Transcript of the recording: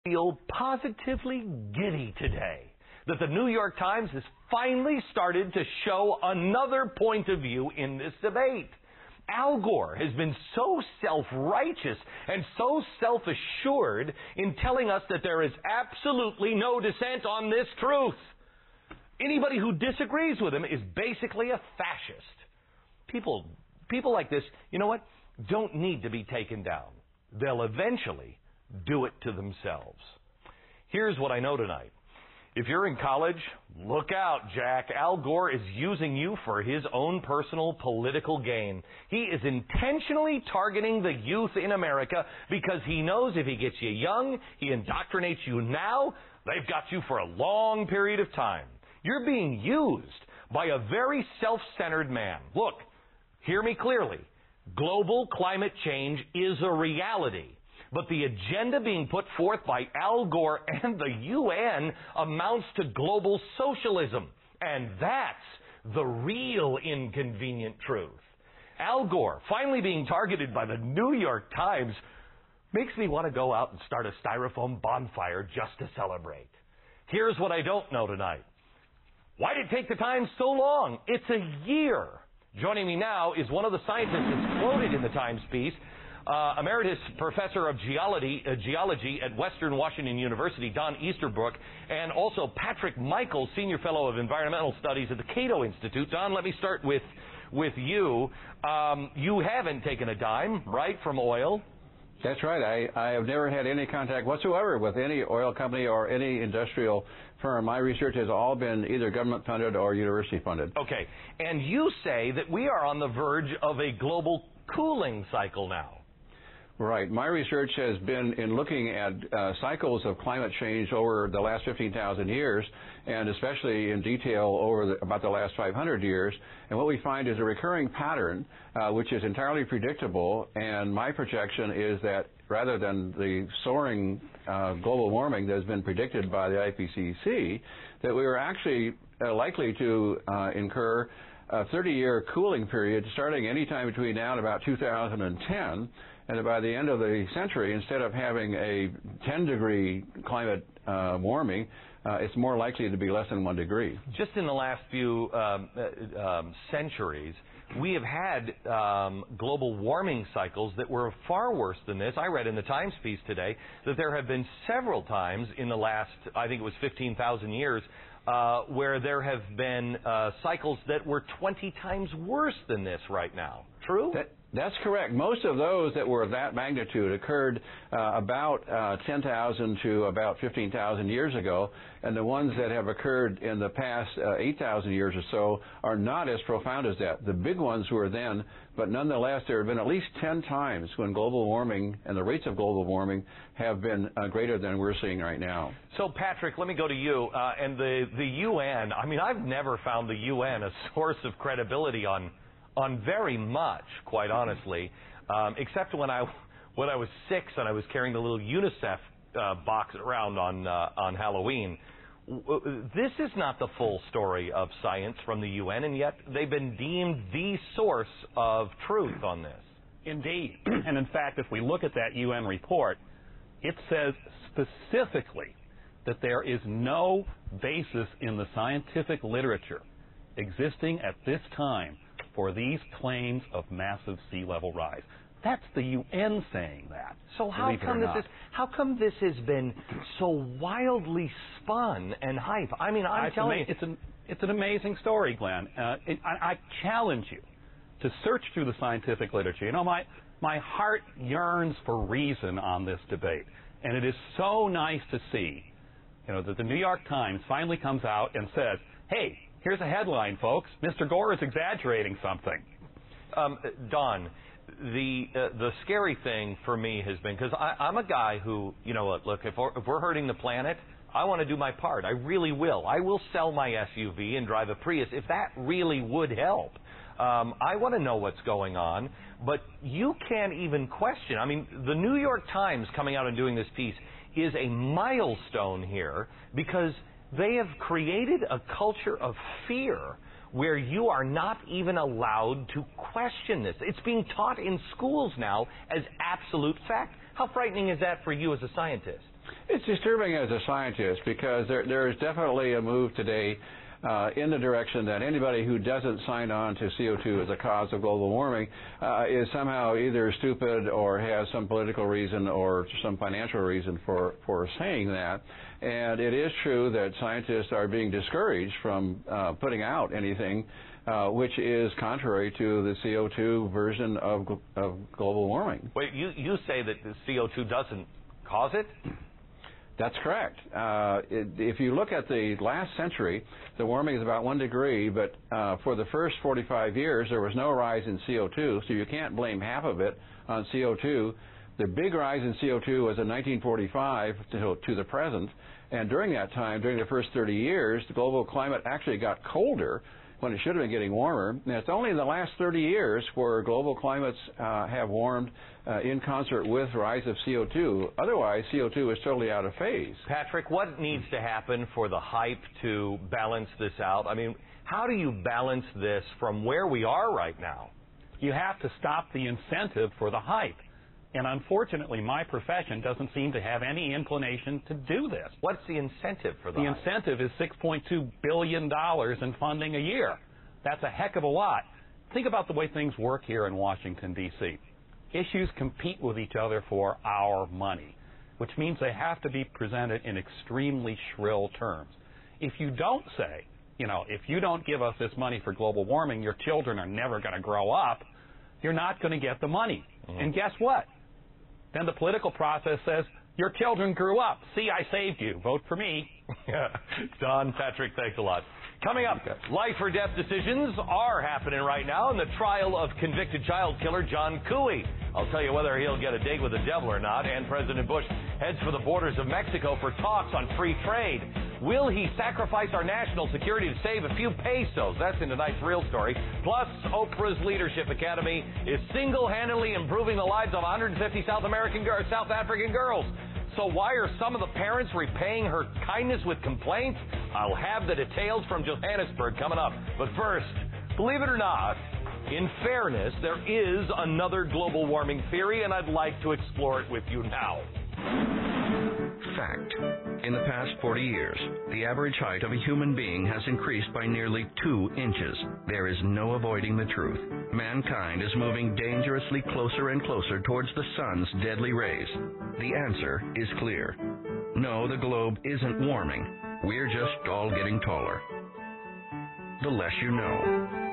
Feel positively giddy today that the New York Times has finally started to show another point of view in this debate. Al Gore has been so self-righteous and so self-assured in telling us that there is absolutely no dissent on this truth. Anybody who disagrees with him is basically a fascist. People like this, you know what, don't need to be taken down. They'll eventually do it to themselves. Here's what I know tonight. If you're in college, look out, Jack. Al Gore is using you for his own personal political gain. He is intentionally targeting the youth in America because he knows if he gets you young, he indoctrinates you now, they've got you for a long period of time. You're being used by a very self-centered man. Look, hear me clearly. Global climate change is a reality. But the agenda being put forth by Al Gore and the UN amounts to global socialism. And that's the real inconvenient truth. Al Gore finally being targeted by the New York Times makes me want to go out and start a styrofoam bonfire just to celebrate. Here's what I don't know tonight. Why did it take the Times so long? It's a year. Joining me now is one of the scientists that's quoted in the Times piece, Emeritus Professor of Geology at Western Washington University, Don Easterbrook, and also Patrick Michael, Senior Fellow of Environmental Studies at the Cato Institute. Don, let me start with you. You haven't taken a dime, right, from oil? That's right. I have never had any contact whatsoever with any oil company or any industrial firm. My research has all been either government-funded or university-funded. Okay. And you say that we are on the verge of a global cooling cycle now. Right. My research has been in looking at cycles of climate change over the last 15,000 years, and especially in detail over about the last 500 years. And what we find is a recurring pattern, which is entirely predictable. And my projection is that rather than the soaring global warming that has been predicted by the IPCC, that we are actually likely to incur a 30-year cooling period starting anytime between now and about 2010. And by the end of the century, instead of having a 10-degree climate warming, it's more likely to be less than 1 degree. Just in the last few centuries, we have had global warming cycles that were far worse than this. I read in the Times piece today that there have been several times in the last, I think it was 15,000 years, where there have been cycles that were 20 times worse than this right now. True? That's correct. Most of those that were of that magnitude occurred about 10,000 to about 15,000 years ago, and the ones that have occurred in the past 8,000 years or so are not as profound as that. The big ones were then, but nonetheless there have been at least 10 times when global warming and the rates of global warming have been greater than we're seeing right now. So, Patrick, let me go to you. And the UN, I mean, I've never found the UN a source of credibility on very much, quite honestly, except when I was 6 and I was carrying the little UNICEF box around on Halloween. This is not the full story of science from the UN, and yet they've been deemed the source of truth on this. Indeed. And in fact, if we look at that UN report, it says specifically that there is no basis in the scientific literature existing at this time for these claims of massive sea level rise. That's the UN saying that. So how come this has been so wildly spun and hype? I mean, I'm telling you, it's an amazing story, Glenn. I challenge you to search through the scientific literature. You know, my heart yearns for reason on this debate, and it is so nice to see, you know, that the New York Times finally comes out and says, "Hey, here's a headline, folks. Mr. Gore is exaggerating something." Don, the scary thing for me has been, because I'm a guy who, you know, look, if we're hurting the planet, I want to do my part. I really will. I will sell my SUV and drive a Prius if that really would help. I want to know what's going on, but you can't even question. I mean, the New York Times coming out and doing this piece is a milestone here because they have created a culture of fear where you are not even allowed to question this. It's being taught in schools now as absolute fact. How frightening is that for you as a scientist? It's disturbing as a scientist because there is definitely a move today in the direction that anybody who doesn't sign on to CO2 as a cause of global warming is somehow either stupid or has some political reason or some financial reason for saying that. And it is true that scientists are being discouraged from putting out anything which is contrary to the CO2 version of global warming. Wait, you say that the CO2 doesn't cause it? That's correct. If you look at the last century, the warming is about 1 degree, but for the first 45 years, there was no rise in CO2, so you can't blame half of it on CO2. The big rise in CO2 was in 1945 to the present, and during that time, during the first 30 years, the global climate actually got colder when it should have been getting warmer. And it's only in the last 30 years where global climates have warmed in concert with rise of CO2. Otherwise, CO2 is totally out of phase. Patrick, what needs to happen for the hype to balance this out? I mean, how do you balance this from where we are right now? You have to stop the incentive for the hype. And unfortunately, my profession doesn't seem to have any inclination to do this. What's the incentive for the The hype? incentive is $6.2 billion in funding a year. That's a heck of a lot. Think about the way things work here in Washington, D.C. Issues compete with each other for our money, which means they have to be presented in extremely shrill terms. If you don't say, if you don't give us this money for global warming, your children are never going to grow up, you're not going to get the money. Mm-hmm. And guess what? Then the political process says, your children grew up. See, I saved you. Vote for me. Don, Patrick, thanks a lot. Coming up, life or death decisions are happening right now in the trial of convicted child killer John Cooey. I'll tell you whether he'll get a date with the devil or not. And President Bush heads for the borders of Mexico for talks on free trade. Will he sacrifice our national security to save a few pesos? That's in tonight's real story. Plus, Oprah's Leadership Academy is single-handedly improving the lives of 150 South African girls. So why are some of the parents repaying her kindness with complaints? I'll have the details from Johannesburg coming up. But first, believe it or not, in fairness, there is another global warming theory, and I'd like to explore it with you now. Fact. In the past 40 years, the average height of a human being has increased by nearly 2 inches. There is no avoiding the truth. Mankind is moving dangerously closer and closer towards the sun's deadly rays. The answer is clear. No, the globe isn't warming. We're just all getting taller. The less you know.